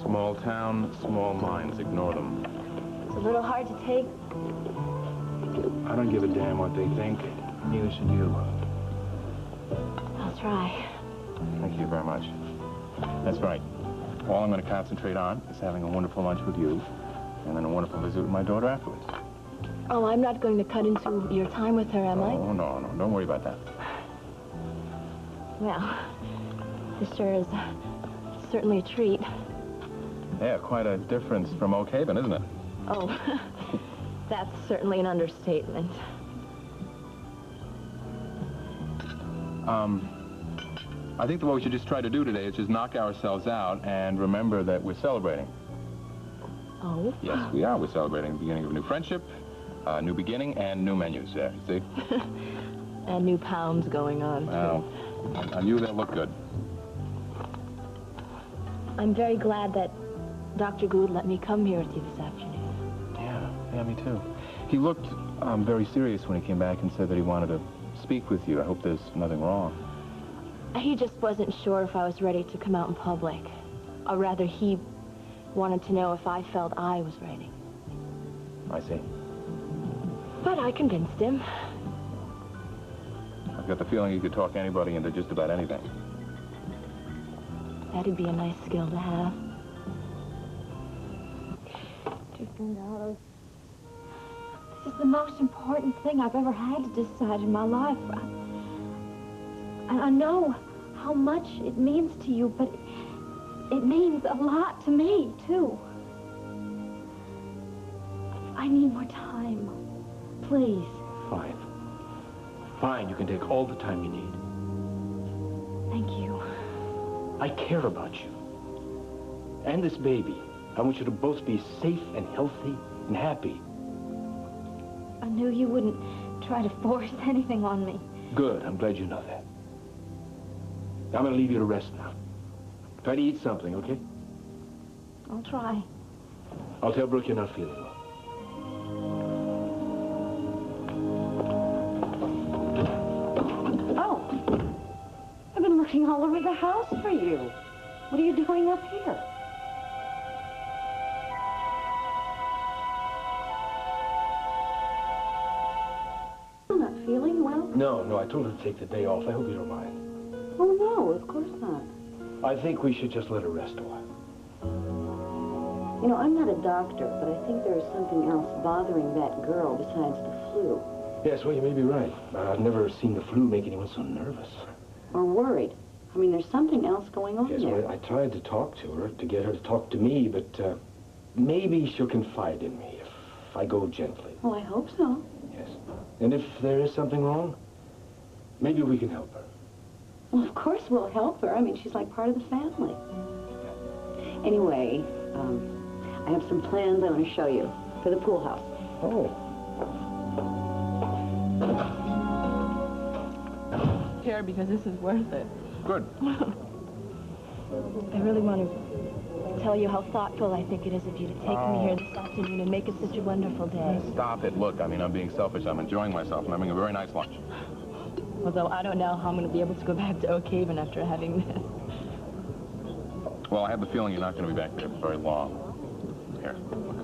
Small town, small minds. Ignore them. It's a little hard to take. I don't give a damn what they think. Neither should you. I'll try. Thank you very much. That's right. All I'm going to concentrate on is having a wonderful lunch with you, and then a wonderful visit with my daughter afterwards. Oh, I'm not going to cut into your time with her, am I? Oh, no. Don't worry about that. Well, this sure is certainly a treat. Yeah, quite a difference from Oak Haven, isn't it? Oh, that's certainly an understatement. I think that what we should just try to do today is just knock ourselves out and remember that we're celebrating. Oh? Yes, we are. We're celebrating the beginning of a new friendship, a new beginning, and new menus there, you see? And new pounds going on, well, too. On you, they'll look good. I'm very glad that Dr. Gould let me come here with you this afternoon. Yeah, me too. He looked very serious when he came back and said that he wanted to speak with you. I hope there's nothing wrong. He just wasn't sure if I was ready to come out in public. Or rather, he wanted to know if I felt I was ready. I see. But I convinced him. I've got the feeling you could talk anybody into just about anything. That'd be a nice skill to have. $2,000. This is the most important thing I've ever had to decide in my life. And I know how much it means to you, but it means a lot to me, too. I need more time. Please. Fine. Fine, you can take all the time you need. Thank you. I care about you. And this baby. I want you to both be safe and healthy and happy. I knew you wouldn't try to force anything on me. Good, I'm glad you know that. I'm gonna leave you to rest now. Try to eat something, okay? I'll try. I'll tell Brooke you're not feeling well. Oh, I've been looking all over the house for you. What are you doing up here? I'm not feeling well. No, I told her to take the day off. I hope you don't mind. Oh, no, of course not. I think we should just let her rest a while. You know, I'm not a doctor, but I think there is something else bothering that girl besides the flu. Yes, well, you may be right. I've never seen the flu make anyone so nervous. Or worried. I mean, there's something else going on Yes, there. well, I tried to talk to her, to get her to talk to me, but maybe she'll confide in me if I go gently. Well, I hope so. Yes. And if there is something wrong, maybe we can help her. Well, of course we'll help her. I mean, she's like part of the family. Anyway, I have some plans I want to show you for the pool house. Oh. Here, because this is worth it. Good. I really want to tell you how thoughtful I think it is of you to take me here this afternoon and make it such a wonderful day. Stop it. Look, I mean, I'm being selfish. I'm enjoying myself. I'm having a very nice lunch. Although I don't know how I'm going to be able to go back to Oak Haven after having this. Well, I have the feeling you're not going to be back there for very long. Here, look.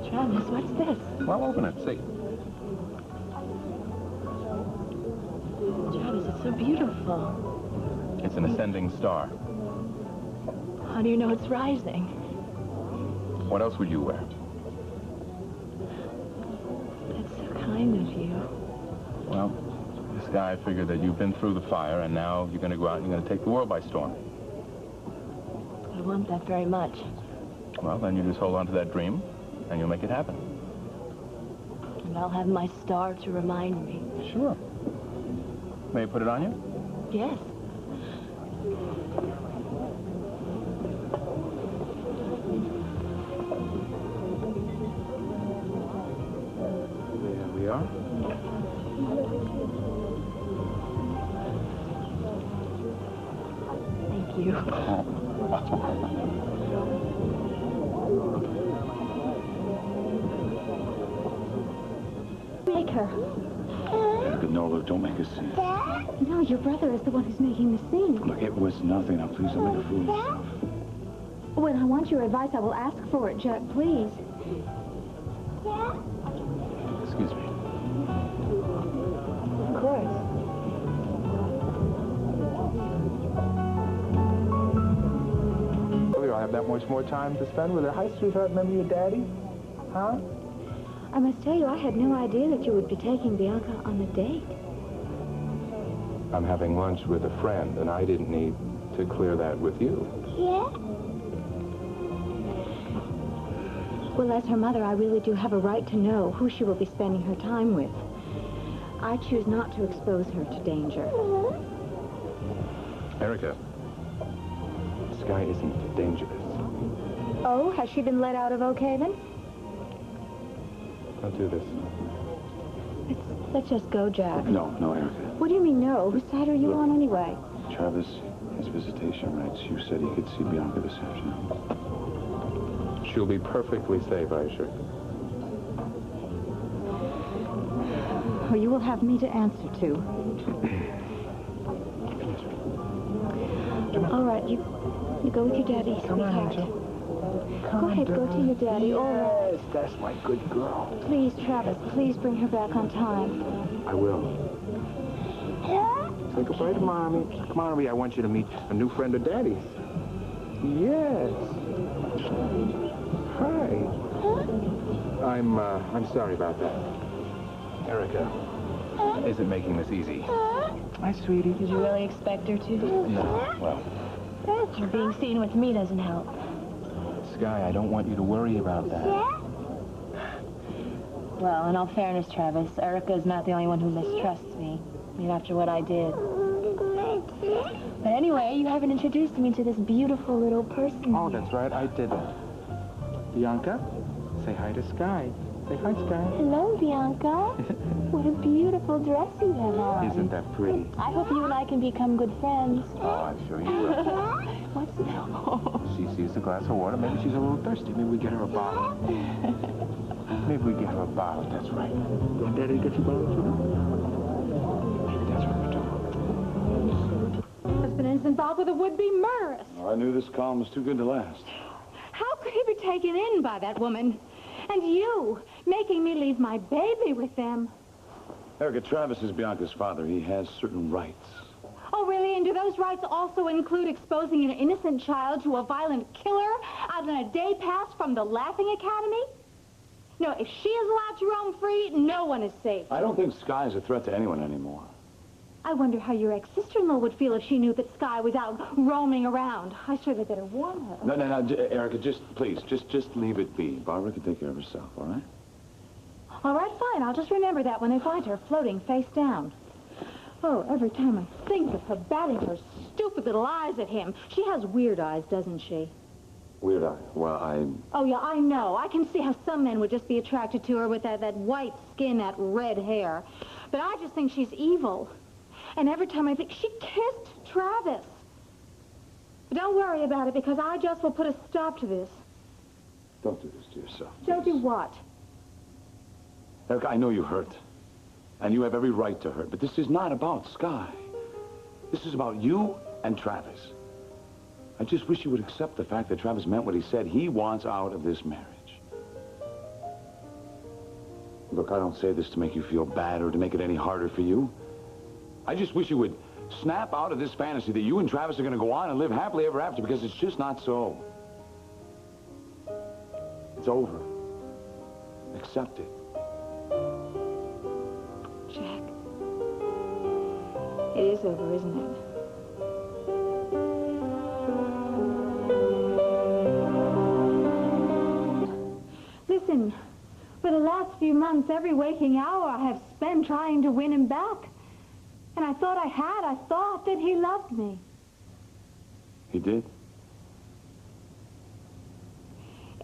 Travis, what's this? Well, open it. See. Travis, it's so beautiful. It's an ascending star. How do you know it's rising? What else would you wear? That's so kind of you. Well, this guy figured that you've been through the fire, and now you're going to go out and you're going to take the world by storm. I want that very much. Well, then you just hold on to that dream, and you'll make it happen. And I'll have my star to remind me. Sure. May I put it on you? Yes. There we are. Thank you. Make her. No, look, don't make a scene. No, your brother is the one who's making the scene. Look, it was nothing. Now, please don't make a fool of yourself. When I want your advice, I will ask for it, Jack, please. Excuse me. Of course. Really, I'll have that much more time to spend with her. Hi, sweetheart. Remember your daddy? Huh? I must tell you, I had no idea that you would be taking Bianca on a date. I'm having lunch with a friend, and I didn't need to clear that with you. Well, as her mother, I really do have a right to know who she will be spending her time with. I choose not to expose her to danger. Erica, Sky isn't dangerous. Oh, has she been let out of Oak Haven? Don't do this. Let's just go, Jack. No, Erica. What do you mean, no? Whose side are you on, anyway? Travis has visitation rights. You said he could see Bianca this afternoon. She'll be perfectly safe, I assure you. Or you will have me to answer to. All right, you go with your daddy, sweetheart. Go ahead, go to your daddy. All right. Yes, that's my good girl. Please, Travis, please bring her back on time. I will. Say goodbye to Mommy. Come on, I want you to meet a new friend of Daddy's. Yes. Hi. I'm sorry about that. Erica isn't making this easy. Hi, sweetie. Did you really expect her to? No, well, Being seen with me doesn't help. Sky, I don't want you to worry about that. Well, in all fairness, Travis, Erica is not the only one who mistrusts me. I mean, after what I did. But anyway, you haven't introduced me to this beautiful little person. Oh, that's right, I did that. Bianca, say hi to Sky. Say hi, Sky. Hello, Bianca. What a beautiful dress you have on. Isn't that pretty? I hope you and I can become good friends. Oh, I'm sure you will. What's that? She sees a glass of water. Maybe she's a little thirsty. Maybe we get her a bottle. Maybe we get her a bottle. That's right. Want Daddy to get you a bottle too? Maybe that's what we're doing. Husband involved with a would-be murderess. I knew this calm was too good to last. How could he be taken in by that woman? And you, making me leave my baby with them. Erica, Travis is Bianca's father. He has certain rights. Oh, really? And do those rights also include exposing an innocent child to a violent killer out on a day pass from the Laughing Academy? No, if she is allowed to roam free, no one is safe. I don't think Sky is a threat to anyone anymore. I wonder how your ex-sister-in-law would feel if she knew that Sky was out roaming around. I surely better warn her. No, Erica, please, just leave it be. Barbara can take care of herself, all right? All right, fine. I'll just remember that when they find her floating face down. Oh, every time I think of her batting her stupid little eyes at him. She has weird eyes, doesn't she? Weird eye. Well, Oh, yeah, I know. I can see how some men would just be attracted to her with that white skin, that red hair. But I just think she's evil. And every time I think, she kissed Travis. But don't worry about it, because I just will put a stop to this. don't do this to yourself. Don't do what? Erica, I know you hurt. And you have every right to hurt. But this is not about Sky. This is about you and Travis. I just wish you would accept the fact that Travis meant what he said. He wants out of this marriage. Look, I don't say this to make you feel bad or to make it any harder for you. I just wish you would snap out of this fantasy that you and Travis are going to go on and live happily ever after, because it's just not so. It's over. Accept it. Jack. It is over, isn't it? Listen, for the last few months, every waking hour I have spent trying to win him back. And I thought I thought that he loved me. He did?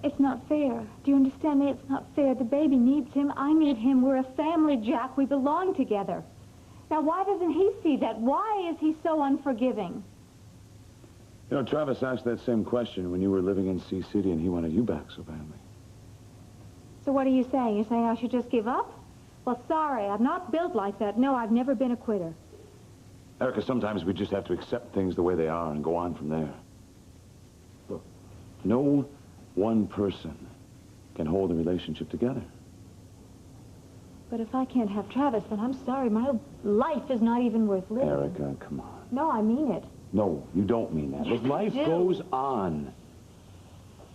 It's not fair. Do you understand me? It's not fair. The baby needs him. I need him. We're a family, Jack. We belong together. Now, why doesn't he see that? Why is he so unforgiving? You know, Travis asked that same question when you were living in Sea City and he wanted you back so badly. So what are you saying? You're saying I should just give up? Well, sorry, I'm not built like that. No, I've never been a quitter. Erica, sometimes we just have to accept things the way they are and go on from there. Look, no one person can hold a relationship together. But if I can't have Travis, then I'm sorry. My life is not even worth living. Erica, come on. No, I mean it. No, you don't mean that. Yes, But life I do. goes on.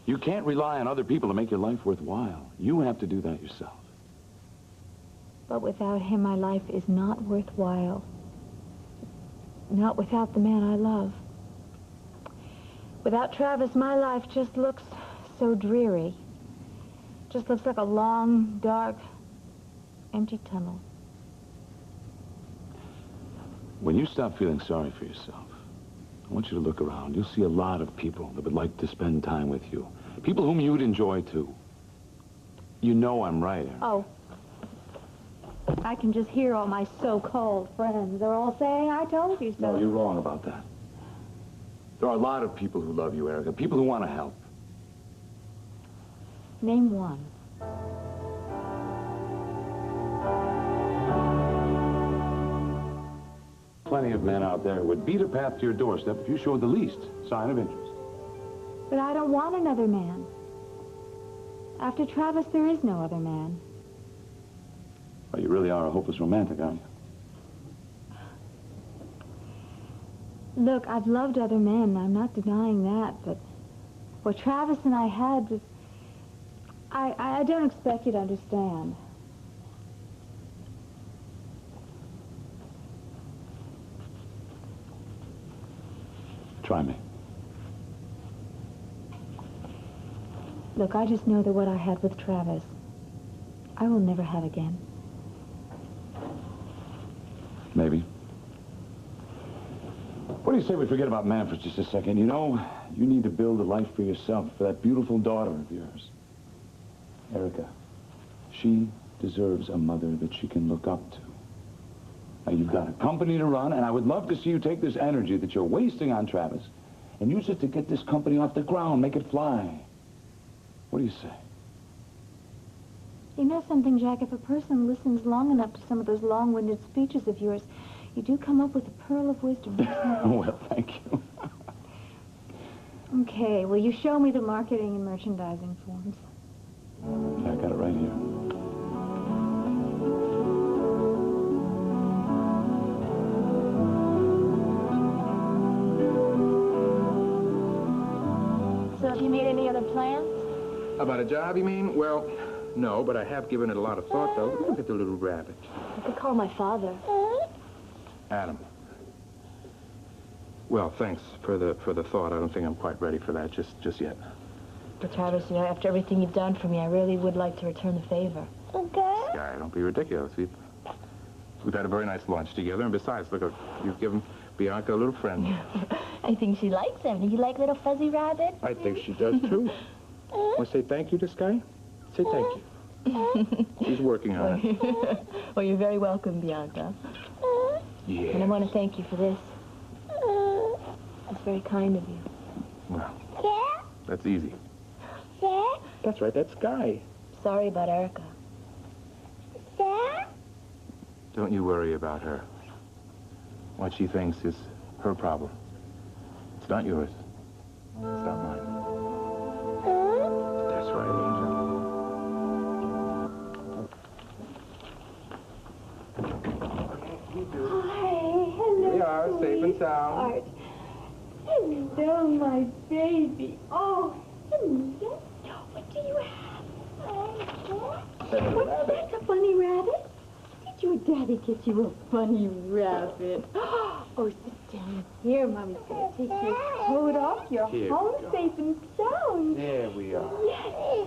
You can't rely on other people to make your life worthwhile. You have to do that yourself. But without him, my life is not worthwhile. Not without the man I love. Without Travis, my life just looks so dreary. Just looks like a long, dark, empty tunnel. When you stop feeling sorry for yourself, I want you to look around. You'll see a lot of people that would like to spend time with you. People whom you'd enjoy, too. You know I'm right, Eric. Oh. I can just hear all my so-called friends. They're all saying, I told you so. No, you're wrong about that. There are a lot of people who love you, Erica. People who want to help. Name one. Plenty of men out there who would beat a path to your doorstep if you showed the least sign of interest. But I don't want another man. After Travis, there is no other man. Well, you really are a hopeless romantic, aren't you? Look, I've loved other men. I'm not denying that, but what Travis and I had was... I don't expect you to understand. Try me. Look, I just know that what I had with Travis, I will never have again. Maybe. What do you say we forget about man for just a second? You know, you need to build a life for yourself, for that beautiful daughter of yours. Erica, she deserves a mother that she can look up to. Now, you've got a company to run, and I would love to see you take this energy that you're wasting on Travis and use it to get this company off the ground, make it fly. What do you say? You know something, Jack? If a person listens long enough to some of those long-winded speeches of yours, you do come up with a pearl of wisdom. Well, thank you. Okay, will you show me the marketing and merchandising forms? Yeah, I got it right here. So have you made any other plans? About a job, you mean? Well, no, but I have given it a lot of thought, though. Look at the little rabbit. I could call my father. Adam. Well, thanks for the thought. I don't think I'm quite ready for that just yet. But Travis, you know, after everything you've done for me, I really would like to return the favor. Sky, don't be ridiculous. We've had a very nice lunch together, and besides, look, you've given Bianca a little friend. I think she likes him. Do you like little fuzzy rabbit? I think she does, too. Want to say thank you to Sky? Say thank you. She's working on it. Well, you're very welcome, Bianca. Yeah. And I want to thank you for this. It's very kind of you. Well, that's easy. That's right, that's Sky. Sorry about Erica. Don't you worry about her. What she thinks is her problem. It's not yours. It's not mine. That's right, Angel. Hi, hello. We are safe and sound. Art. Hello, my baby. Oh, hello. What do you have? What's that, a bunny rabbit? Did your daddy get you a bunny rabbit? Oh, sit down here, Mommy's going to take your coat off. You're Here home we go. safe and sound. There we are. Yes.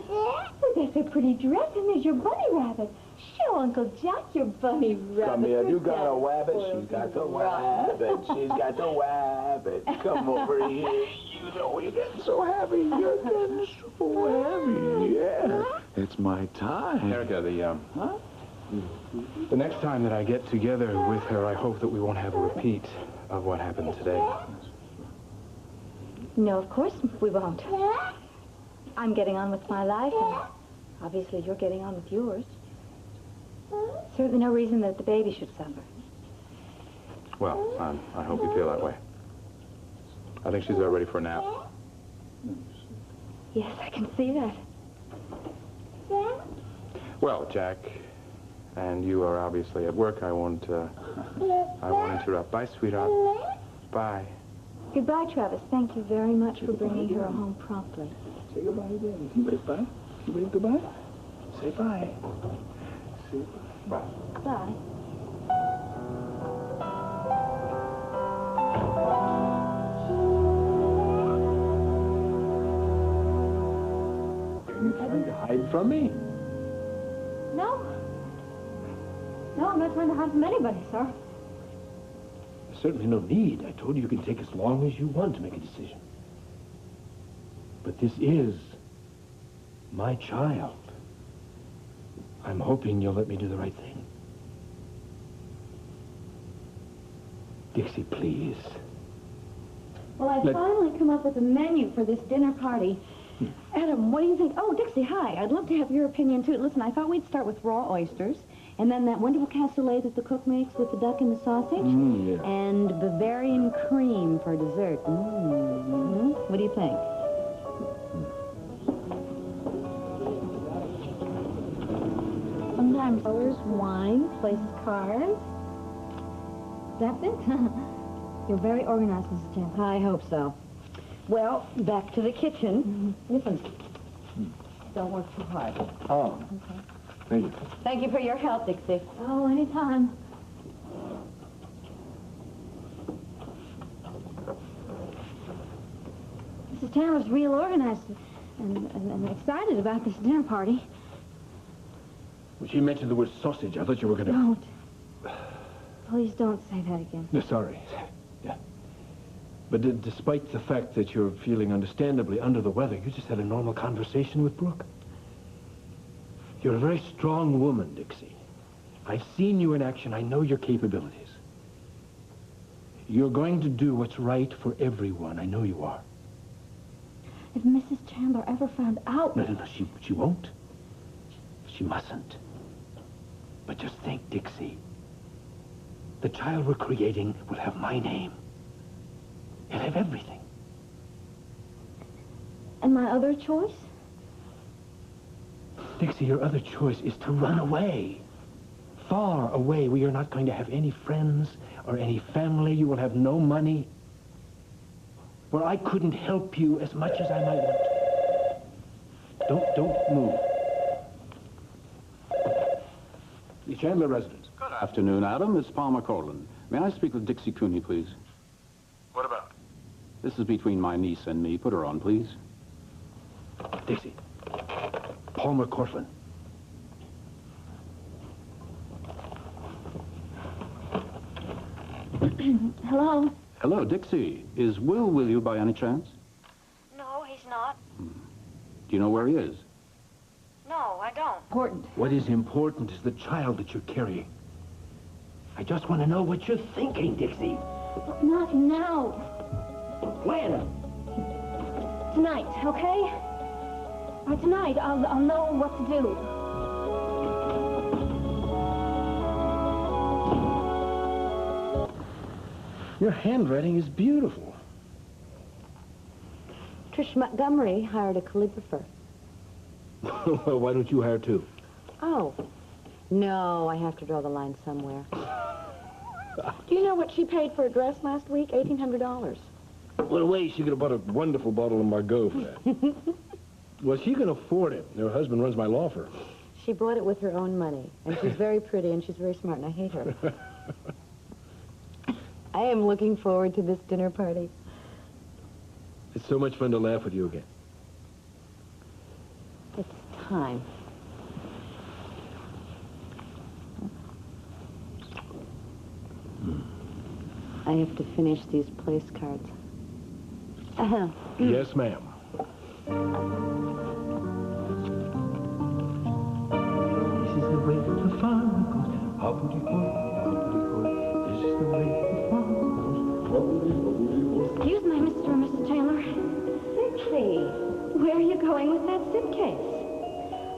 Oh, that's a pretty dress, and there's your bunny rabbit. Show Uncle Jack your bunny rabbit. Come here, you got a Daddy wabbit, spoiled she's got you the rotten. wabbit, she's got the wabbit. Come over here, you know you're getting so happy, you're getting so happy, yeah. It's my time. Erica, the next time that I get together with her, I hope that we won't have a repeat of what happened today. No, of course we won't. I'm getting on with my life, and obviously you're getting on with yours. certainly no reason that the baby should suffer. Well, I hope you feel that way. I think she's ready for a nap. Yes, I can see that. Well, Jack, and you are obviously at work. I won't interrupt. Bye, sweetheart. Bye. Goodbye, Travis. Thank you very much for bringing her home promptly. Say goodbye again. Can you wave bye? Can you wave goodbye? Say bye. Say bye. Bye. Bye. Are you trying to hide from me? No. No, I'm not trying to hide from anybody, sir. There's certainly no need. I told you can take as long as you want to make a decision. But this is my child. I'm hoping you'll let me do the right thing. Dixie, please. Well, I've finally come up with a menu for this dinner party. Adam, what do you think? Oh, Dixie, hi. I'd love to have your opinion, too. Listen, I thought we'd start with raw oysters, and then that wonderful cassoulet that the cook makes with the duck and the sausage, Yeah. and Bavarian cream for dessert. What do you think? Sometimes colors, wine, places cards. That's it. You're very organized, Mrs. Chandler. I hope so. Well, back to the kitchen. Listen, don't work too hard. Oh. Okay. Thank you. Thank you for your help, Dixie. Oh, anytime. Mrs. Chandler's real organized and excited about this dinner party. When she mentioned the word sausage, I thought you were going to... Don't. Please don't say that again. No, sorry. Yeah. But despite the fact that you're feeling understandably under the weather, you just had a normal conversation with Brooke. You're a very strong woman, Dixie. I've seen you in action. I know your capabilities. You're going to do what's right for everyone. I know you are. If Mrs. Chandler ever found out... No, she won't. She mustn't. But just think, Dixie. The child we're creating will have my name. He'll have everything. And my other choice? Dixie, your other choice is to run away. Far away, where you're not going to have any friends or any family. You will have no money. Where I couldn't help you as much as I might want. Don't move. The Chandler residence. Good afternoon, Adam. It's Palmer Cortland. May I speak with Dixie Cooney, please? What about? This is between my niece and me. Put her on, please. Dixie. Palmer Cortland. Hello? Hello, Dixie. Is Will with you by any chance? No, he's not. Do you know where he is? No, I don't. Important. What is important is the child that you're carrying. I just want to know what you're thinking, Dixie. But not now. When? Tonight, okay? All right, tonight, I'll know what to do. Your handwriting is beautiful. Trish Montgomery hired a calligrapher. Well, why don't you hire two? Oh. No, I have to draw the line somewhere. Do you know what she paid for a dress last week? $1,800. What a way, she could have bought a wonderful bottle of Margot for that. Well, she can afford it. Her husband runs my law firm. She bought it with her own money. And she's very pretty, and she's very smart, and I hate her. I am looking forward to this dinner party. It's so much fun to laugh with you again. It's time. I have to finish these place cards. Yes, ma'am. This is the way the farmer goes. This is the way the farmer goes. Excuse me, Mr. and Mrs. Chandler. Dixie, Where are you going with that suitcase?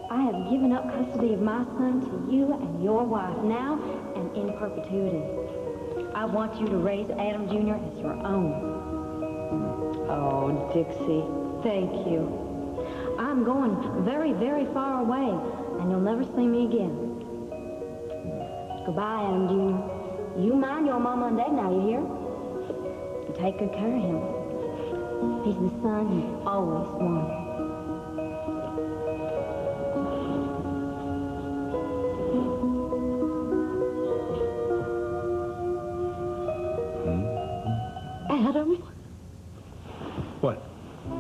I have given up custody of my son to you and your wife now and in perpetuity. I want you to raise Adam Jr. as your own. Oh, Dixie, Thank you. I'm going very, very far away, and you'll never see me again. Goodbye, Adam Jr. You mind your mama and dad now, you hear? And take good care of him. He's the son you always wanted. Adam, What?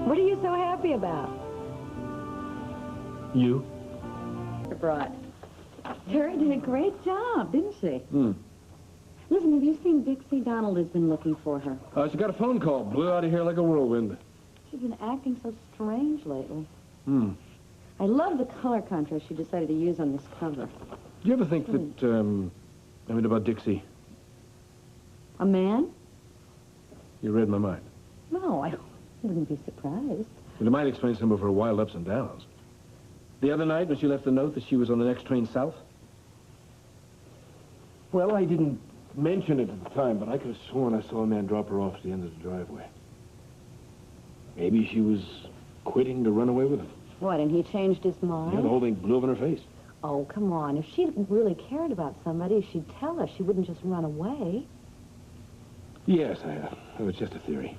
what are you so happy about? You? Brought. Terry did a great job, didn't she? Listen, have you seen Dixie? Donald has been looking for her. She got a phone call. Blew out of here like a whirlwind. She's been acting so strange lately. I love the color contrast she decided to use on this cover. Do you ever think that, about Dixie? A man? You read my mind. No, I wouldn't be surprised. Well, it might explain some of her wild ups and downs. The other night, when she left the note that she was on the next train south? Well, I didn't mention it at the time, but I could have sworn I saw a man drop her off at the end of the driveway. Maybe she was quitting to run away with him. What, and he changed his mind? Yeah, the whole thing blew up in her face. Oh, come on. If she really cared about somebody, she'd tell us. She wouldn't just run away. Yes, it was just a theory.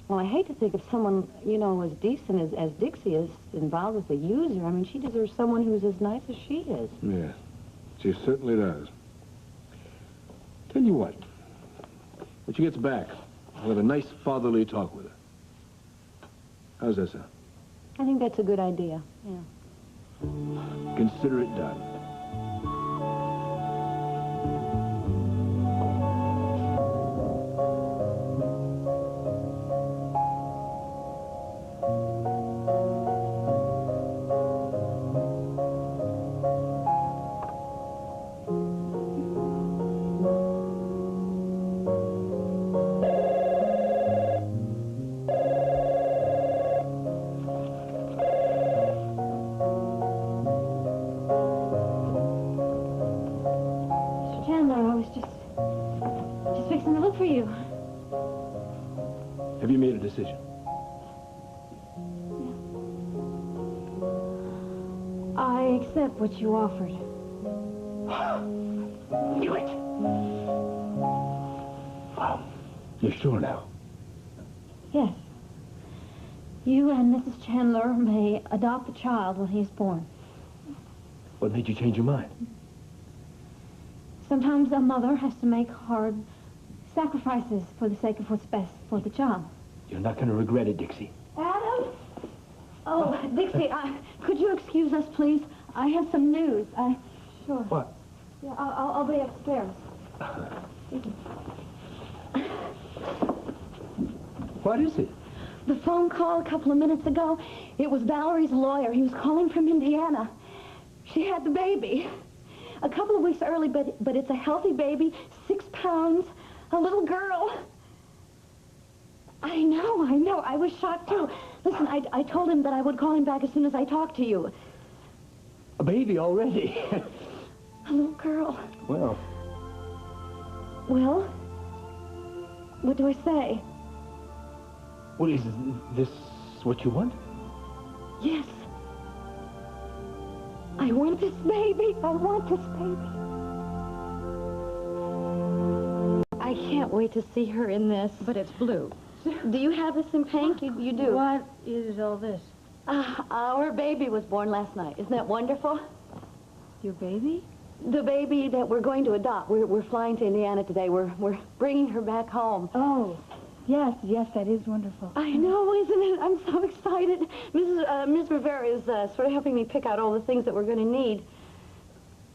Well, I hate to think of someone, as decent as Dixie is involved with a user. I mean, she deserves someone who's as nice as she is. Yeah, she certainly does. Tell you what, when she gets back, I'll have a nice fatherly talk with her. How's that sound? I think that's a good idea, yeah. Consider it done. Have you made a decision? I accept what you offered. Do it. You're sure now? Yes. You and Mrs. Chandler may adopt the child when he is born. What made you change your mind? Sometimes a mother has to make hard sacrifices for the sake of what's best for the child. You're not going to regret it, Dixie. Adam? Oh, Dixie, could you excuse us, please? I have some news. Sure. What? Yeah, I'll be upstairs. What is it? The phone call a couple of minutes ago, it was Valerie's lawyer. He was calling from Indiana. She had the baby. A couple of weeks early, but it's a healthy baby, 6 pounds, a little girl. I know. I was shocked, too. Listen, I told him that I would call him back as soon as I talked to you. A baby already? A little girl. Well, Well, what do I say? well, is this what you want? Yes. I want this baby. I want this baby. I can't wait to see her in this. But it's blue. Do you have this in pink? You do. What is all this? Our baby was born last night. Isn't that wonderful? Your baby? The baby that we're going to adopt. We're flying to Indiana today. We're bringing her back home. Oh, yes, that is wonderful. I know, isn't it? I'm so excited. Ms. Rivera is sort of helping me pick out all the things that we're going to need.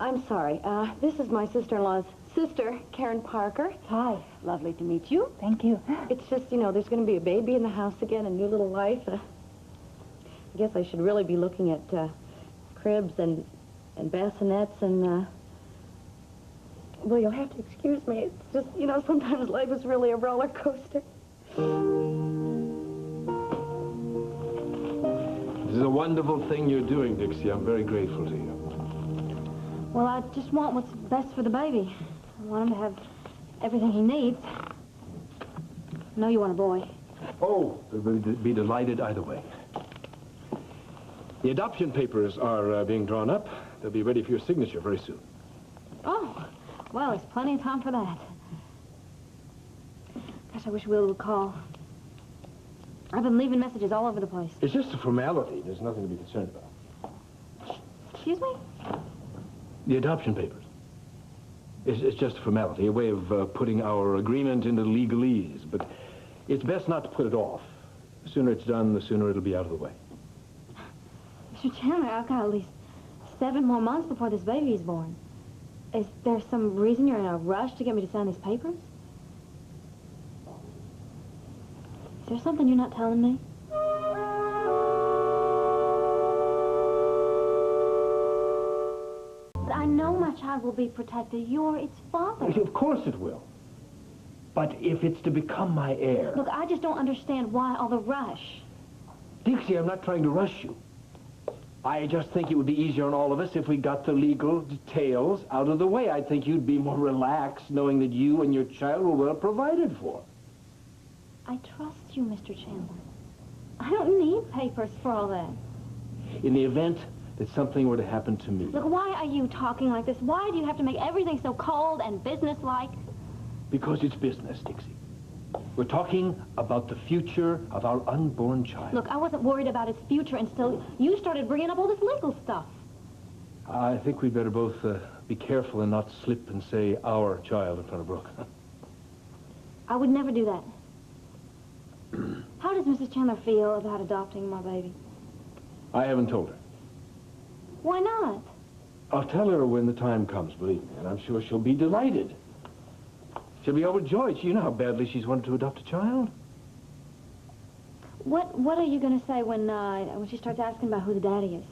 I'm sorry. This is my sister-in-law's sister, Karen Parker. Hi. Lovely to meet you. Thank you. It's just, there's going to be a baby in the house again, a new little life. I guess I should really be looking at cribs and bassinets and, well, you'll have to excuse me. It's just, sometimes life is really a roller coaster. This is a wonderful thing you're doing, Dixie. I'm very grateful to you. Well, I just want what's best for the baby. I want him to have everything he needs. I know you want a boy. Oh, we'll be delighted either way. The adoption papers are being drawn up. They'll be ready for your signature very soon. Oh, well, there's plenty of time for that. Gosh, I wish Will would call. I've been leaving messages all over the place. It's just a formality. There's nothing to be concerned about. Excuse me? The adoption papers. It's just a formality, a way of putting our agreement into legalese. But it's best not to put it off. The sooner it's done, the sooner it'll be out of the way. Mr. Chandler, I've got at least 7 more months before this baby is born. Is there some reason you're in a rush to get me to sign these papers? Is there something you're not telling me? But I know my child will be protected. You're its father. Of course it will. But if it's to become my heir... Look, I just don't understand why all the rush. Dixie, I'm not trying to rush you. I just think it would be easier on all of us if we got the legal details out of the way. I think you'd be more relaxed knowing that you and your child were well provided for. I trust you, Mr. Chandler. I don't need papers for all that. In the event that something were to happen to me... Look, why are you talking like this? Why do you have to make everything so cold and businesslike? Because it's business, Dixie. We're talking about the future of our unborn child. Look, I wasn't worried about its future until you started bringing up all this legal stuff. I think we'd better both be careful and not slip and say our child in front of Brooke. I would never do that. How does Mrs. Chandler feel about adopting my baby? I haven't told her. Why not? I'll tell her when the time comes, believe me, and I'm sure she'll be delighted. She'll be overjoyed. You know how badly she's wanted to adopt a child. What are you going to say when she starts asking about who the daddy is?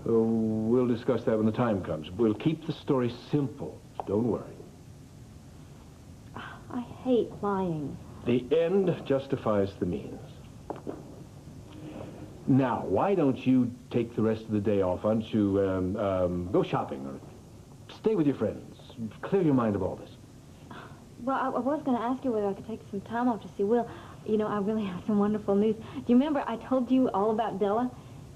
Oh, we'll discuss that when the time comes. We'll keep the story simple. Don't worry. I hate lying. The end justifies the means. Now, why don't you take the rest of the day off? Why don't you go shopping or stay with your friends? Clear your mind of all this. Well, I was going to ask you whether I could take some time off to see Will. You know, I really have some wonderful news. Do you remember I told you all about Della?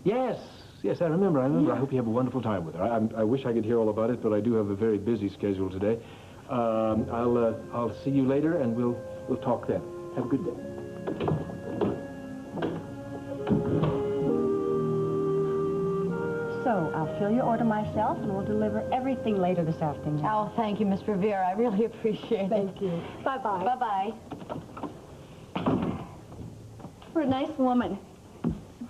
Yes, I remember. Yeah. I hope you have a wonderful time with her. I wish I could hear all about it, but I do have a very busy schedule today. I'll see you later, and we'll talk then. Have a good day. So, I'll fill your order myself, and we'll deliver everything later this afternoon. Oh, thank you, Miss Rivera. I really appreciate it. Thank you. Bye-bye. Bye-bye. You're a nice woman.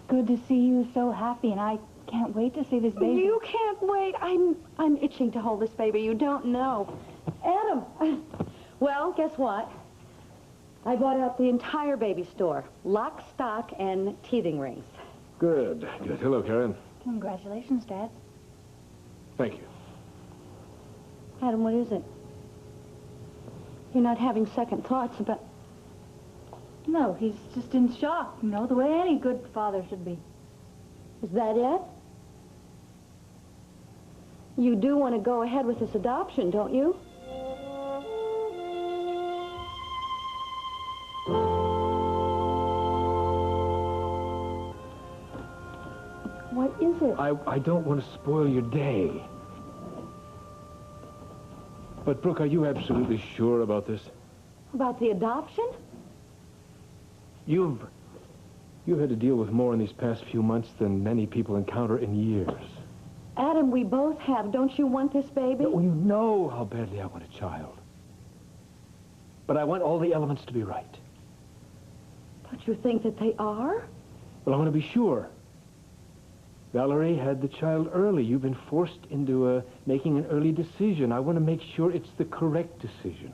Good to see you so happy, and I can't wait to see this baby. You can't wait. I'm itching to hold this baby. You don't know. Adam. Well, guess what? I bought out the entire baby store. Lock, stock, and teething rings. Good. Hello, Karen. Congratulations, Dad. Thank you. Adam, what is it? You're not having second thoughts about... No, he's just in shock, you know, the way any good father should be. Is that it? You do want to go ahead with this adoption, don't you? What is it? I don't want to spoil your day. But, Brooke, are you absolutely sure about this? About the adoption? You've had to deal with more in these past few months than many people encounter in years. Adam, we both have. Don't you want this baby? No, you know how badly I want a child. But I want all the elements to be right. Don't you think that they are? Well, I want to be sure. Valerie had the child early. You've been forced into making an early decision. I want to make sure it's the correct decision.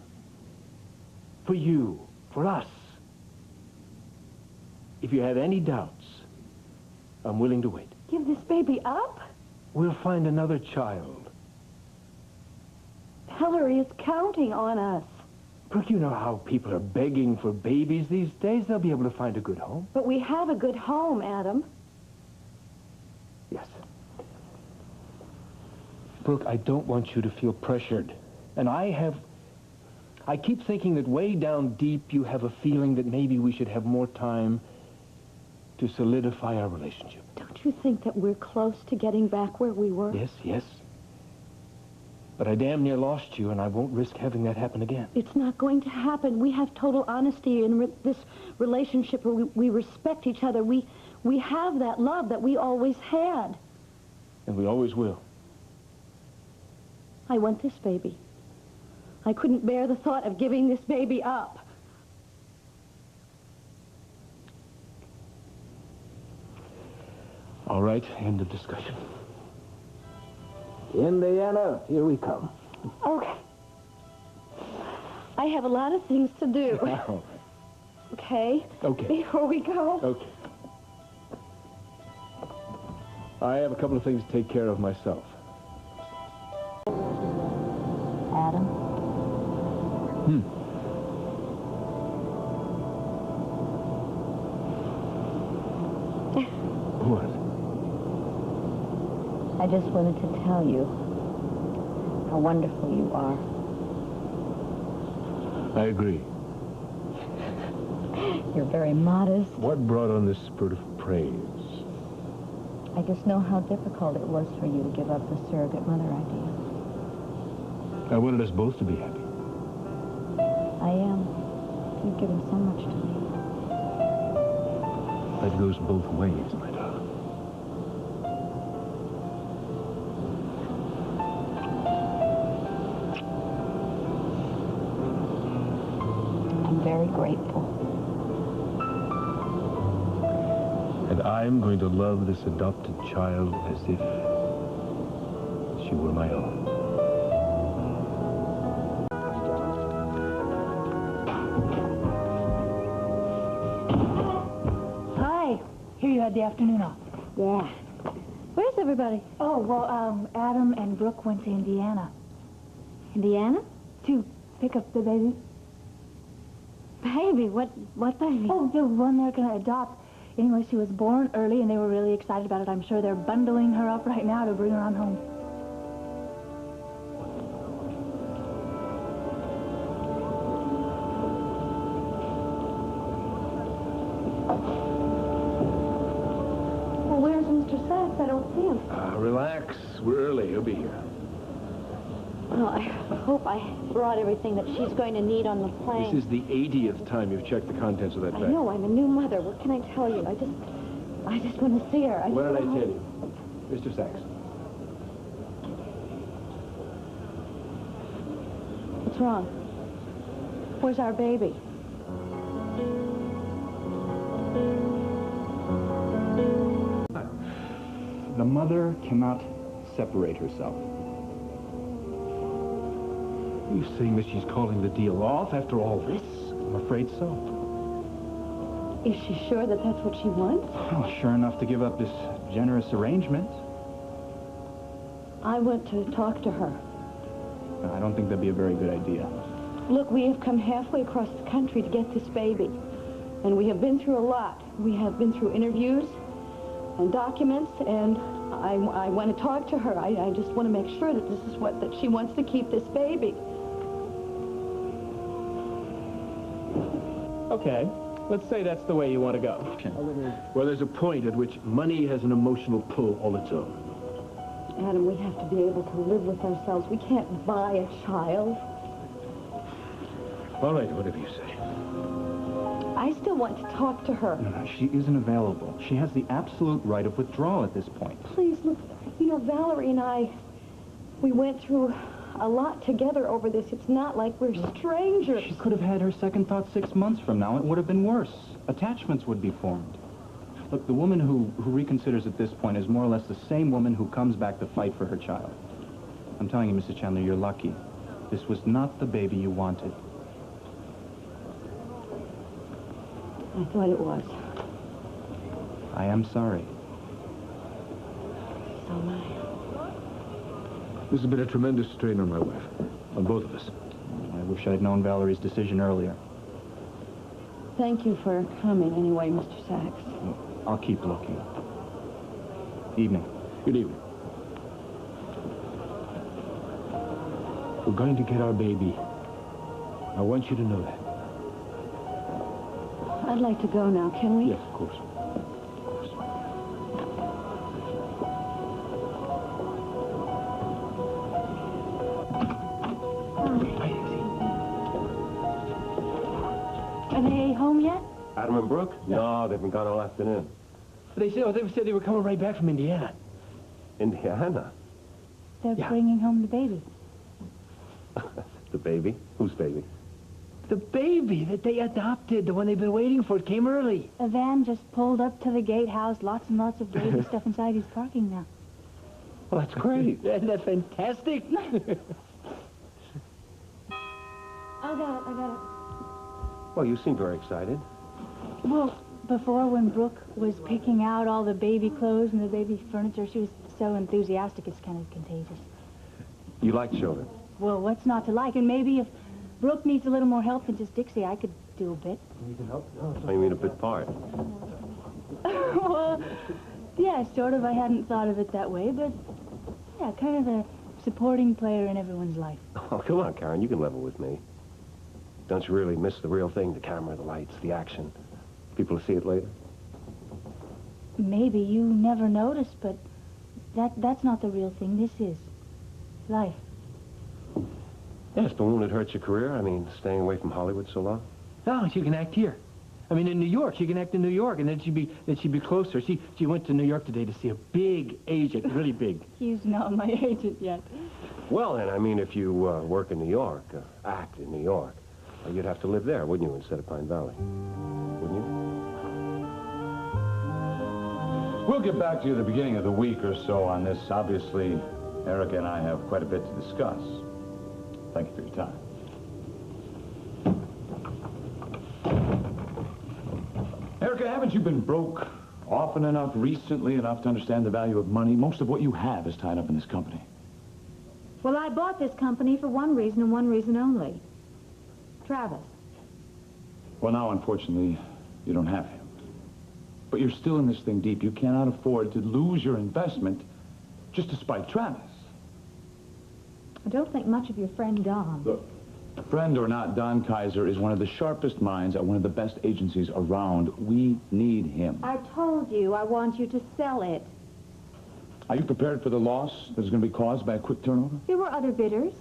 For you, for us. If you have any doubts, I'm willing to wait. Give this baby up? We'll find another child. Valerie is counting on us. Brooke, you know how people are begging for babies these days. They'll be able to find a good home. But we have a good home, Adam. Brooke, I don't want you to feel pressured. And I keep thinking that way down deep you have a feeling that maybe we should have more time to solidify our relationship. Don't you think that we're close to getting back where we were? Yes, yes. But I damn near lost you, and I won't risk having that happen again. It's not going to happen. We have total honesty in this relationship where we respect each other. We have that love that we always had. And we always will. I want this baby. I couldn't bear the thought of giving this baby up. All right, end of discussion. Indiana, here we come. Okay. I have a lot of things to do. All right. Okay? Okay. Before we go. Okay. I have a couple of things to take care of myself. Adam? What? I just wanted to tell you how wonderful you are. I agree. You're very modest. What brought on this spurt of praise? I just know how difficult it was for you to give up the surrogate mother idea. I wanted us both to be happy. I am. You've given so much to me. That goes both ways, my darling. I'm very grateful. And I'm going to love this adopted child as if she were my own. Hi. Here you had the afternoon off. Yeah. Where's everybody? Oh, well, Adam and Brooke went to Indiana. Indiana? To pick up the baby. Baby? What baby? Oh, the one they're going to adopt. Anyway, she was born early, and they were really excited about it. I'm sure they're bundling her up right now to bring her on home. Well, where's Mr. Sachs? I don't see him. Relax. We're early. He'll be here. Well, I hope I brought everything that she's going to need on the plane. This is the 80th time you've checked the contents of that I bag. know, I'm a new mother. What can I tell you? I just want to see her. What did I tell you? Mr. Sachs. What's wrong? Where's our baby? The mother cannot separate herself. Are you saying that she's calling the deal off after all this? I'm afraid so. Is she sure that that's what she wants? Well, sure enough to give up this generous arrangement. I want to talk to her. I don't think that'd be a very good idea. Look, we have come halfway across the country to get this baby. And we have been through a lot. We have been through interviews and documents, and I want to talk to her. I just want to make sure that this is that she wants to keep this baby. Okay, let's say that's the way you want to go. Well, there's a point at which money has an emotional pull all its own. Adam, we have to be able to live with ourselves. We can't buy a child. All right, whatever you say. I still want to talk to her. No, she isn't available. She has the absolute right of withdrawal at this point. Please, look, you know, Valerie and I, we went through a lot together over this. It's not like we're strangers. She could have had her second thought 6 months from now. It would have been worse. Attachments would be formed. Look, the woman who reconsiders at this point is more or less the same woman who comes back to fight for her child. I'm telling you, Mrs. Chandler, you're lucky. This was not the baby you wanted. I thought it was. I am sorry. So am I. This has been a tremendous strain on my wife, on both of us. I wish I'd known Valerie's decision earlier. Thank you for coming anyway, Mr. Sachs. I'll keep looking. Evening. Good evening. We're going to get our baby. I want you to know that. I'd like to go now, can we? Yes, of course. Are they home yet? Adam and Brooke? No, they've been gone all afternoon. They said they were coming right back from Indiana. Indiana? They're Yeah. bringing home the baby. The baby? Whose baby? The baby that they adopted, the one they've been waiting for, it came early. A van just pulled up to the gatehouse. Lots and lots of baby stuff inside. He's parking now. Well, that's great. Isn't that fantastic? I got it. Well, you seem very excited. Well, before when Brooke was picking out all the baby clothes and the baby furniture, she was so enthusiastic it's kind of contagious. You like children? Well, what's not to like? And maybe if Brooke needs a little more help than just Dixie, I could do a bit. You can help? No, I mean a bit part. Well, yeah, sort of. I hadn't thought of it that way, but yeah, kind of a supporting player in everyone's life. Oh, come on, Karen, you can level with me. Don't you really miss the real thing, the camera, the lights, the action? People will see it later? Maybe you never noticed, but that's not the real thing. This is life. Yes, but won't it hurt your career? I mean, staying away from Hollywood so long? no, she can act here. I mean, in New York, she can act in New York, and then she'd be closer. She went to New York today to see a big agent, really big. He's not my agent yet. Well, then, I mean, if you work in New York, act in New York, you'd have to live there, wouldn't you, instead of Pine Valley? Wouldn't you? We'll get back to you at the beginning of the week or so on this. Obviously, Erica and I have quite a bit to discuss. Thank you for your time. Erica, haven't you been broke often enough, recently enough to understand the value of money? Most of what you have is tied up in this company. Well, I bought this company for one reason and one reason only. Travis. Well, now, unfortunately, you don't have him. But you're still in this thing deep. You cannot afford to lose your investment just to spite Travis. I don't think much of your friend Don. Look, friend or not, Don Kaiser is one of the sharpest minds at one of the best agencies around. We need him. I told you I want you to sell it. Are you prepared for the loss that's going to be caused by a quick turnover? There were other bidders.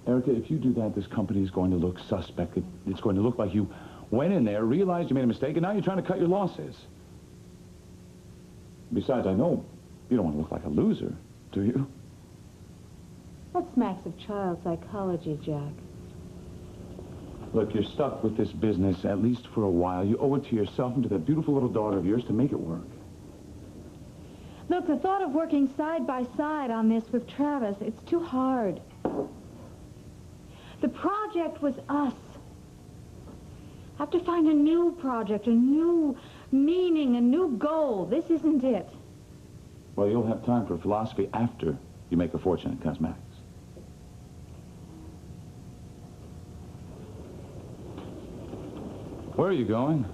Erica, if you do that, this company is going to look suspect. It's going to look like you went in there, realized you made a mistake, and now you're trying to cut your losses. Besides, I know you don't want to look like a loser, do you? That smacks of child psychology, Jack. Look, you're stuck with this business, at least for a while. You owe it to yourself and to that beautiful little daughter of yours to make it work. Look, the thought of working side by side on this with Travis, it's too hard. The project was us. Have to find a new project, a new meaning, a new goal. This isn't it. Well, you'll have time for philosophy after you make a fortune in cosmetics. Where are you going?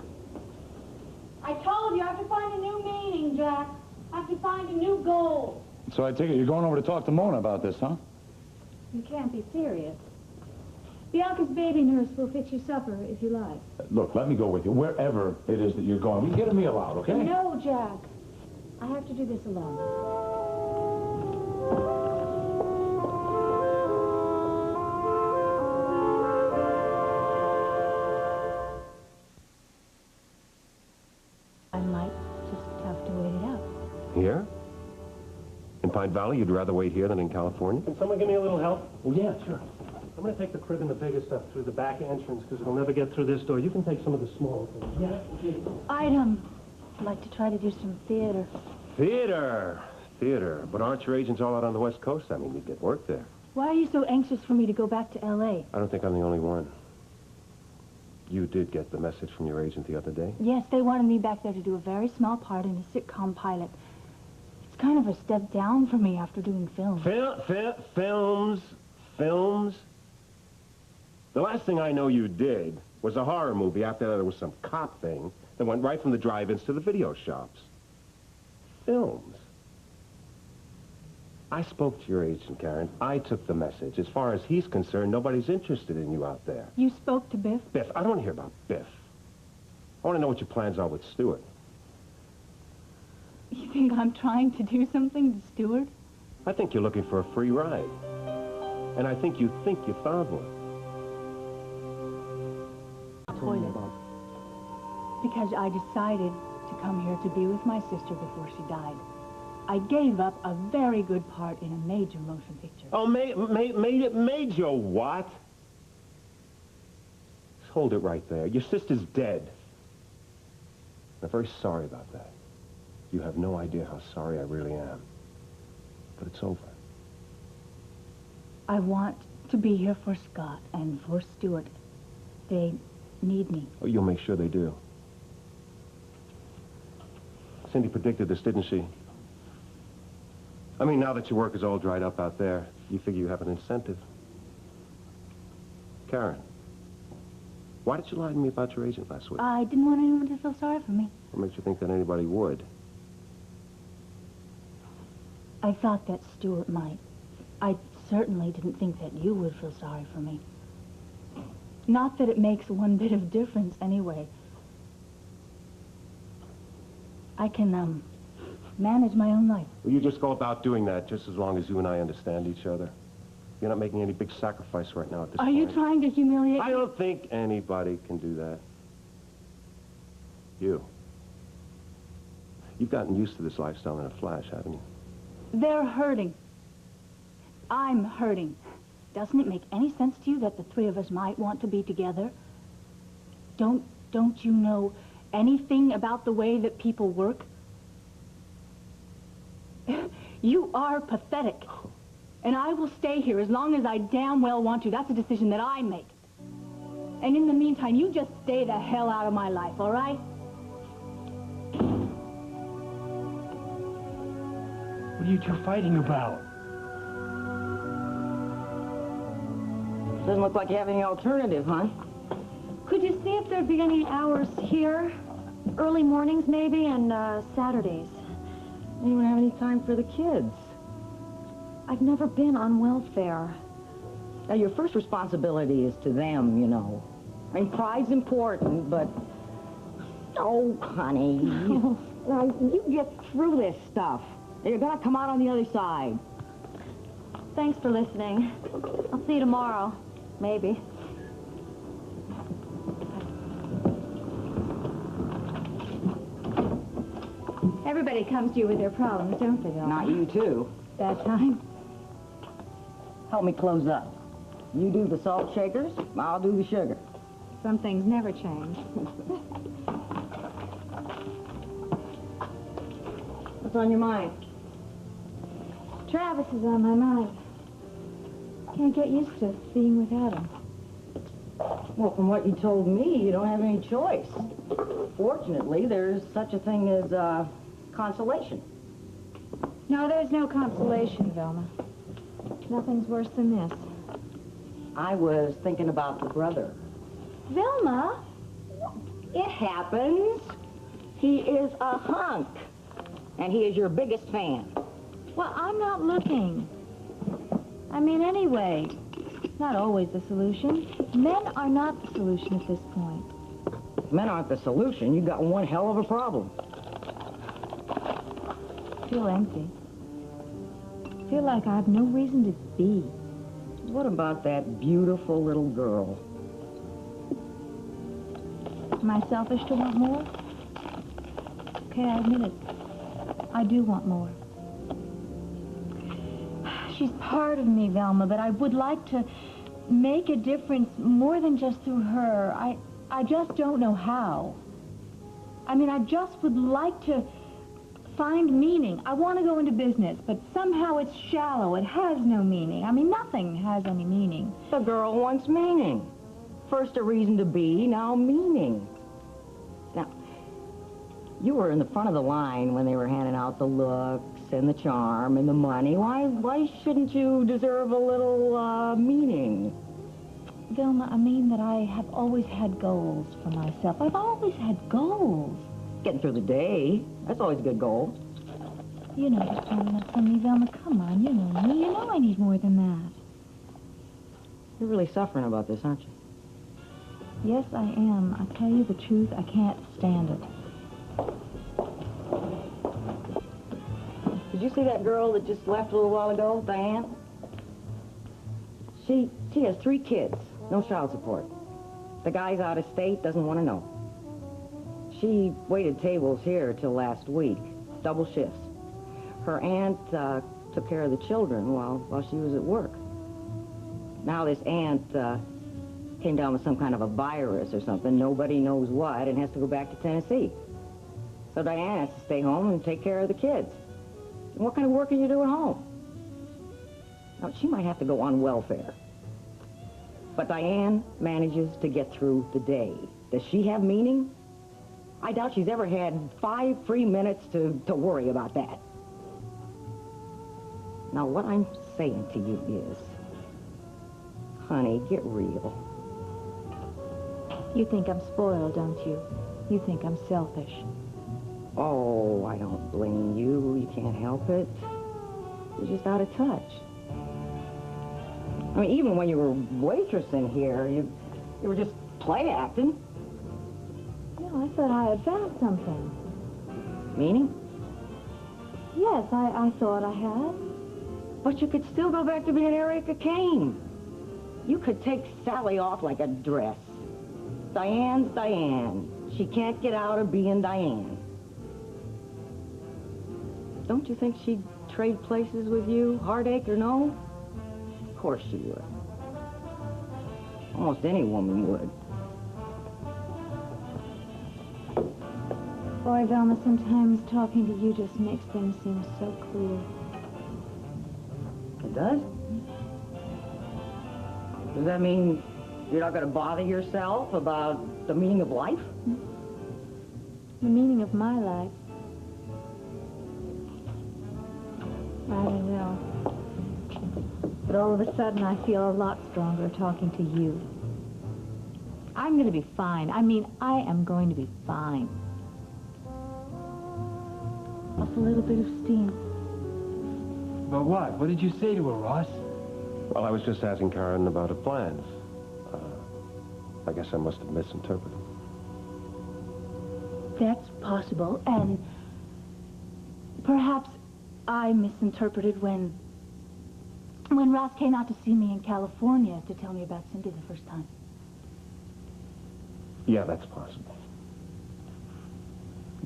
I told you I have to find a new meaning, Jack. I have to find a new goal. So I take it you're going over to talk to Mona about this, huh? You can't be serious. Bianca's baby nurse will fix you supper if you like. Look, let me go with you, wherever it is that you're going. We can get a meal out, okay? No, Jack. I have to do this alone. I might just have to wait it out. Here? In Pine Valley, you'd rather wait here than in California? Can someone give me a little help? Oh, yeah, sure. I'm going to take the crib and the bigger stuff through the back entrance because it'll never get through this door. You can take some of the small things. Yeah? I'd like to try to do some theater. Theater. But aren't your agents all out on the West Coast? I mean, you'd get work there. Why are you so anxious for me to go back to L.A.? I don't think I'm the only one. You did get the message from your agent the other day? Yes, they wanted me back there to do a very small part in a sitcom pilot. It's kind of a step down for me after doing film. Films? The last thing I know you did was a horror movie. After that, there was some cop thing that went right from the drive-ins to the video shops. Films. I spoke to your agent, Karen. I took the message. As far as he's concerned, nobody's interested in you out there. You spoke to Biff? Biff, I don't want to hear about Biff. I want to know what your plans are with Stuart. You think I'm trying to do something to Stuart? I think you're looking for a free ride. And I think you found one. Toilet. Because I decided to come here to be with my sister before she died. I gave up a very good part in a major motion picture. Oh, major what? Just hold it right there. Your sister's dead. I'm very sorry about that. You have no idea how sorry I really am. But it's over. I want to be here for Scott and for Stuart. They need me. Oh, you'll make sure they do. Cindy predicted this, didn't she? I mean, now that your work is all dried up out there, you figure you have an incentive. Karen, why did you lie to me about your agent last week? I didn't want anyone to feel sorry for me. What makes you think that anybody would? I thought that Stuart might. I certainly didn't think that you would feel sorry for me. Not that it makes one bit of difference anyway. I can, manage my own life. Well, you just go about doing that just as long as you and I understand each other. You're not making any big sacrifice right now at this point. Are you trying to humiliate me? I don't think anybody can do that. You. You've gotten used to this lifestyle in a flash, haven't you? They're hurting. I'm hurting. Doesn't it make any sense to you that the three of us might want to be together? Don't you know anything about the way that people work? You are pathetic. And I will stay here as long as I damn well want to. That's a decision that I make. And in the meantime, you just stay the hell out of my life, all right? What are you two fighting about? Doesn't look like you have any alternative, huh? Could you see if there'd be any hours here? Early mornings, maybe, and Saturdays. You don't have any time for the kids. I've never been on welfare. Now, your first responsibility is to them, you know. I mean, pride's important, but... Oh, honey. Now, you get through this stuff. You're gonna come out on the other side. Thanks for listening. I'll see you tomorrow. Maybe. Everybody comes to you with their problems, don't they, Velma? Not you, too. That time. Help me close up. You do the salt shakers, I'll do the sugar. Some things never change. What's on your mind? Travis is on my mind. Can't get used to being without him. Well, from what you told me, you don't have any choice. Fortunately, there's such a thing as, consolation. No, there's no consolation, Velma. Nothing's worse than this. I was thinking about the brother. Velma? It happens. He is a hunk. And he is your biggest fan. Well, I'm not looking. I mean, anyway, it's not always the solution. Men are not the solution at this point. If men aren't the solution, you got one hell of a problem. I feel empty. I feel like I have no reason to be. What about that beautiful little girl? Am I selfish to want more? Okay, I admit it. I do want more. She's part of me, Velma, but I would like to make a difference more than just through her. I just don't know how. I mean, I just would like to find meaning. I want to go into business, but somehow it's shallow. It has no meaning. I mean, nothing has any meaning. The girl wants meaning. First a reason to be, now meaning. Now, you were in the front of the line when they were handing out the looks and the charm and the money. Why shouldn't you deserve a little, meaning? Velma, I mean that I have always had goals for myself. I've always had goals. Getting through the day, that's always a good goal. You know, just trying to let some me, Velma. Come on, you know me. You know I need more than that. You're really suffering about this, aren't you? Yes, I am. I tell you the truth, I can't stand it. Did you see that girl that just left a little while ago, Diane? She has 3 kids, no child support. The guy's out of state, doesn't want to know. She waited tables here till last week, double shifts. Her aunt took care of the children while she was at work. Now this aunt came down with some kind of a virus or something, nobody knows what, and has to go back to Tennessee. So Diane has to stay home and take care of the kids. And what kind of work can you do at home? Now, she might have to go on welfare. But Diane manages to get through the day. Does she have meaning? I doubt she's ever had 5 free minutes to worry about that. Now, what I'm saying to you is, honey, get real. You think I'm spoiled, don't you? You think I'm selfish. Oh, I don't blame you. You can't help it. You're just out of touch. I mean, even when you were waitressing here, you were just play acting. No, I thought I had found something. Meaning? Yes, I thought I had. But you could still go back to being Erica Kane. You could take Sally off like a dress. Diane's Diane. She can't get out of being Diane. Don't you think she'd trade places with you, heartache or no? Of course she would. Almost any woman would. Boy, Velma, sometimes talking to you just makes things seem so clear. It does? Does that mean you're not going to bother yourself about the meaning of life? The meaning of my life? I don't know. But all of a sudden, I feel a lot stronger talking to you. I'm going to be fine. I mean, I am going to be fine. Off a little bit of steam. But what? What did you say to her, Ross? Well, I was just asking Karen about her plans. I guess I must have misinterpreted. That's possible, and perhaps I misinterpreted when Ross came out to see me in California to tell me about Cindy the first time. Yeah, that's possible.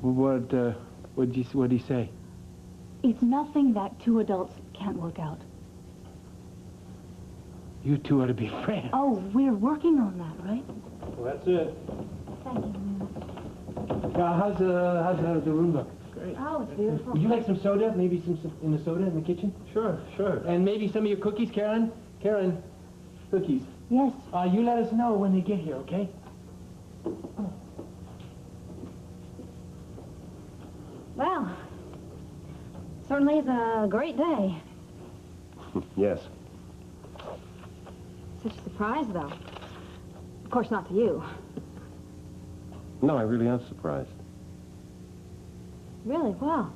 What'd he say? It's nothing that 2 adults can't work out. You 2 ought to be friends. Oh, we're working on that, right? Well, that's it. Thank you. How's the room look? Great. Oh, it's beautiful. Would you like some soda? Maybe some in the soda in the kitchen? Sure. And maybe some of your cookies, Karen? Karen, cookies. Yes. You let us know when they get here, okay? Well, certainly is a great day. Yes. Such a surprise, though. Of course, not to you. No, I really am surprised. Really? Well,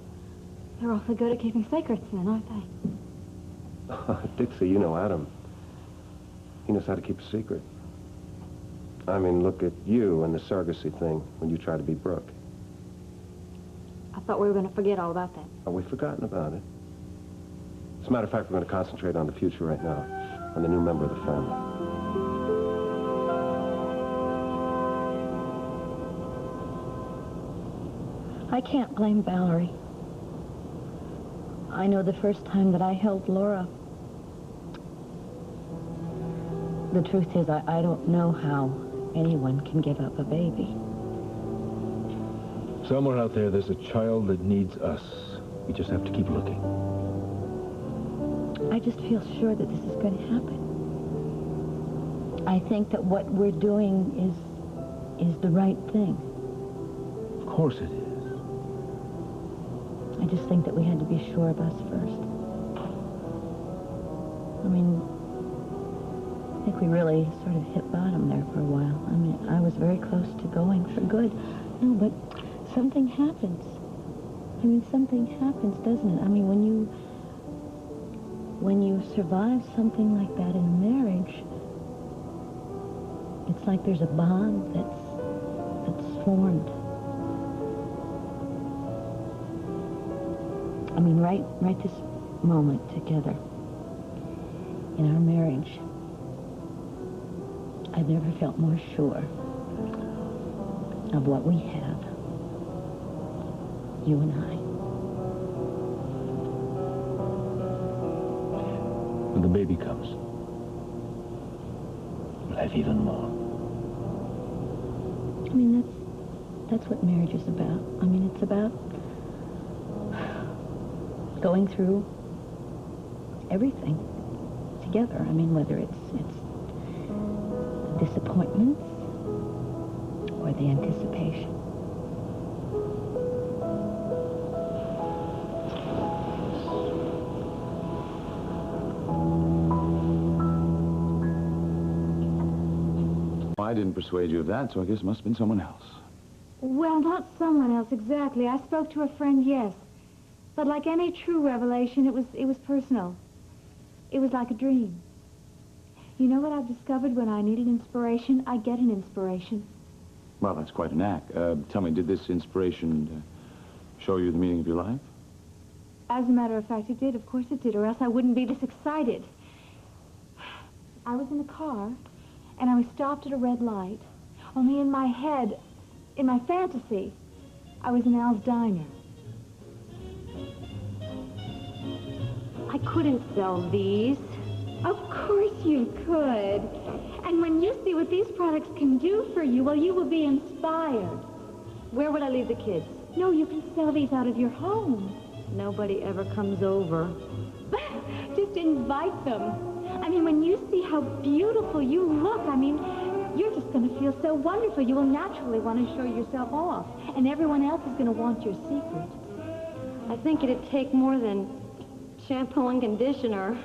they're awfully good at keeping secrets then, aren't they? Dixie, you know Adam. He knows how to keep a secret. I mean, look at you and the surrogacy thing when you try to be Brooke. I thought we were going to forget all about that. Oh, we've forgotten about it. As a matter of fact, we're going to concentrate on the future right now, on the new member of the family. I can't blame Valerie. I know the first time that I held Laura. The truth is, I don't know how anyone can give up a baby. Somewhere out there's a child that needs us. We just have to keep looking. I just feel sure that this is going to happen. I think that what we're doing is the right thing. Of course it is. I just think that we had to be sure of us first. I mean, I think we really sort of hit bottom there for a while. I mean, I was very close to going for good. No, but something happens. I mean, something happens, doesn't it? I mean, when you survive something like that in a marriage, it's like there's a bond that's formed. I mean, right this moment together in our marriage, I've never felt more sure of what we have, you and I. When the baby comes, we'll have even more. I mean, that's what marriage is about. I mean, it's about going through everything together. I mean, whether it's the disappointments or the anticipation. I didn't persuade you of that, so I guess it must have been someone else. Well, not someone else exactly. I spoke to a friend, yes. But like any true revelation, it was personal. It was like a dream. You know what I've discovered when I need an inspiration? I get an inspiration. Well, that's quite a knack. Tell me, did this inspiration show you the meaning of your life? As a matter of fact, it did. Of course it did, or else I wouldn't be this excited. I was in a car, and I was stopped at a red light. Only in my head, in my fantasy, I was in Al's diner. I couldn't sell these. Of course you could. And when you see what these products can do for you, well, you will be inspired. Where would I leave the kids? No, you can sell these out of your home. Nobody ever comes over. Just invite them. I mean, when you see how beautiful you look, I mean, you're just going to feel so wonderful. You will naturally want to show yourself off. And everyone else is going to want your secret. I think it'd take more than shampoo and conditioner.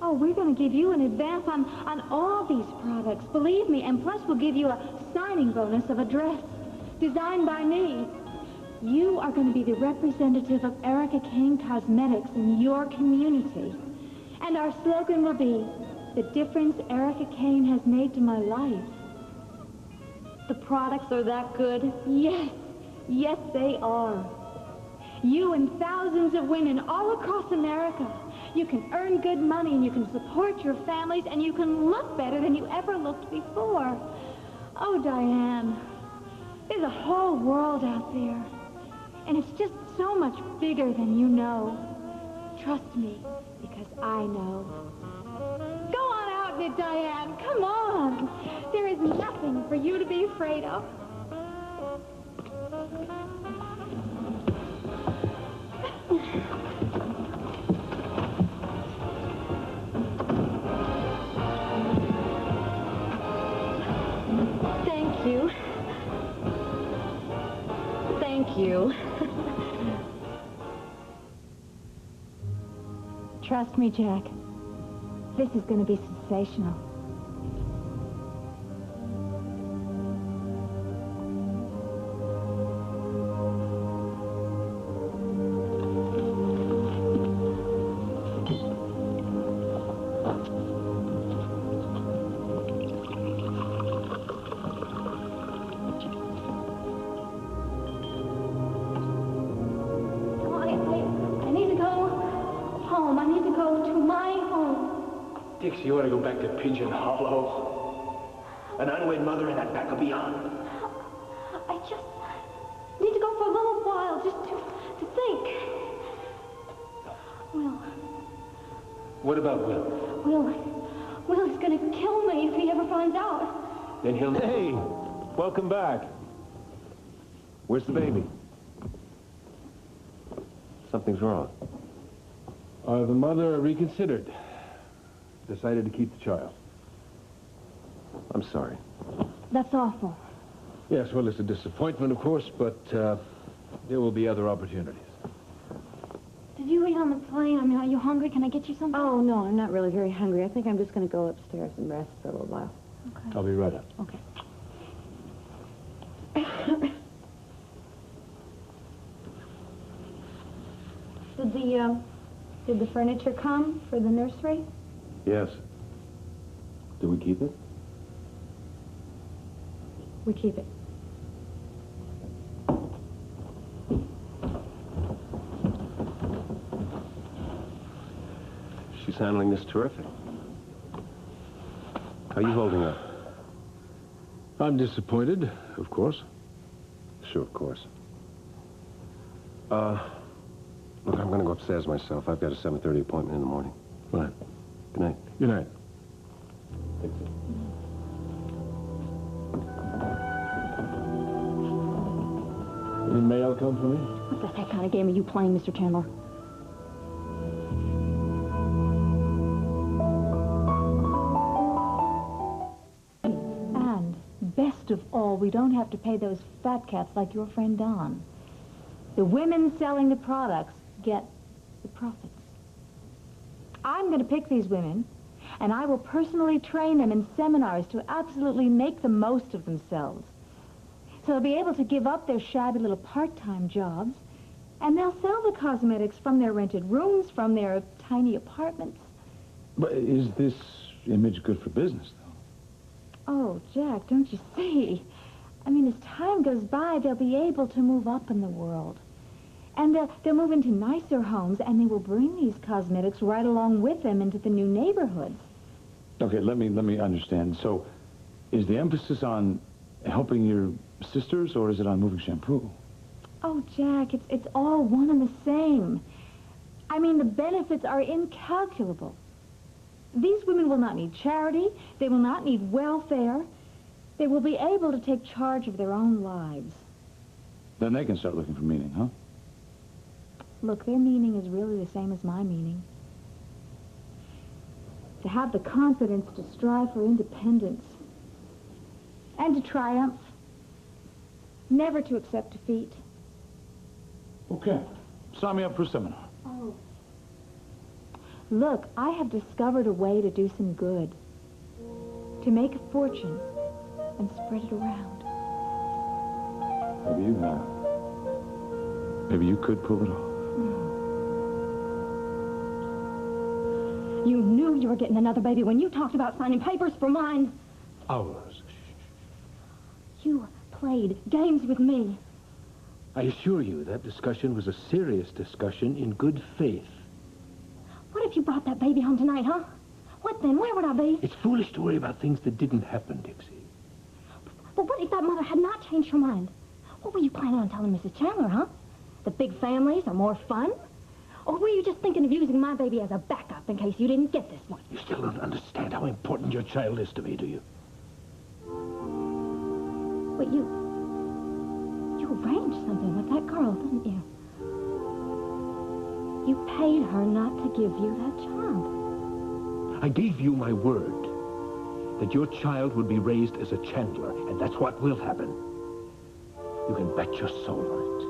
Oh, we're going to give you an advance on all these products, believe me. And plus, we'll give you a signing bonus of a dress designed by me. You are going to be the representative of Erica Kane Cosmetics in your community. And our slogan will be, the difference Erica Kane has made to my life. The products are that good? Yes. Yes, they are. You and thousands of women all across America. You can earn good money, and you can support your families, and you can look better than you ever looked before. Oh, Diane, there's a whole world out there. And it's just so much bigger than you know. Trust me, because I know. Go on out with it, Diane. Come on. There is nothing for you to be afraid of. Thank you. Thank you. Trust me, Jack. This is going to be sensational. Dixie, you want to go back to Pigeon Hollow? An unwed mother in that back of beyond? I just need to go for a little while, just to think. Will. What about Will? Will is going to kill me if he ever finds out. Then he'll... Hey, welcome back. Where's the baby? Something's wrong. The mother reconsidered. Decided to keep the child. I'm sorry. That's awful. Yes, well, it's a disappointment, of course, but there will be other opportunities. Did you eat on the plane? I mean, are you hungry? Can I get you something? Oh, no, I'm not really very hungry. I think I'm just going to go upstairs and rest for a little while. Okay. I'll be right up. Okay. Did the furniture come for the nursery? Yes. Do we keep it? We keep it. She's handling this terrific. How are you holding up? I'm disappointed, of course. Sure, of course. Look, I'm going to go upstairs myself. I've got a 7:30 appointment in the morning. Fine. Good night. Good night. Any mail come for me? What's that kind of game are you playing, Mr. Chandler? And best of all, we don't have to pay those fat cats like your friend Don. The women selling the products get the profits. I'm going to pick these women, and I will personally train them in seminars to absolutely make the most of themselves. So they'll be able to give up their shabby little part-time jobs, and they'll sell the cosmetics from their rented rooms, from their tiny apartments. But is this image good for business, though? Oh, Jack, don't you see? I mean, as time goes by, they'll be able to move up in the world. And they'll move into nicer homes, and they will bring these cosmetics right along with them into the new neighborhoods. Okay, let me understand. So, is the emphasis on helping your sisters, or is it on moving shampoo? Oh, Jack, it's all one and the same. I mean, the benefits are incalculable. These women will not need charity. They will not need welfare. They will be able to take charge of their own lives. Then they can start looking for meaning, huh? Look, their meaning is really the same as my meaning. To have the confidence to strive for independence and to triumph. Never to accept defeat. Okay. Sign me up for a seminar. Oh. Look, I have discovered a way to do some good. To make a fortune and spread it around. Maybe you have. Maybe you could pull it off. You knew you were getting another baby when you talked about signing papers for mine. Ours. You played games with me. I assure you that discussion was a serious discussion in good faith. What if you brought that baby home tonight, huh? What then? Where would I be? It's foolish to worry about things that didn't happen, Dixie. But what if that mother had not changed her mind? What were you planning on telling Mrs. Chandler, huh? That big families are more fun? Or were you just thinking of using my baby as a backup in case you didn't get this one? You still don't understand how important your child is to me, do you? But you arranged something with that girl, didn't you? You paid her not to give you that child. I gave you my word that your child would be raised as a Chandler, and that's what will happen. You can bet your soul on it.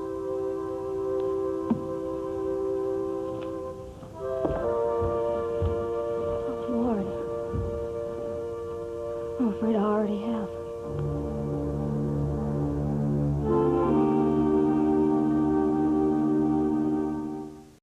Oh, Lord. I'm afraid I already have.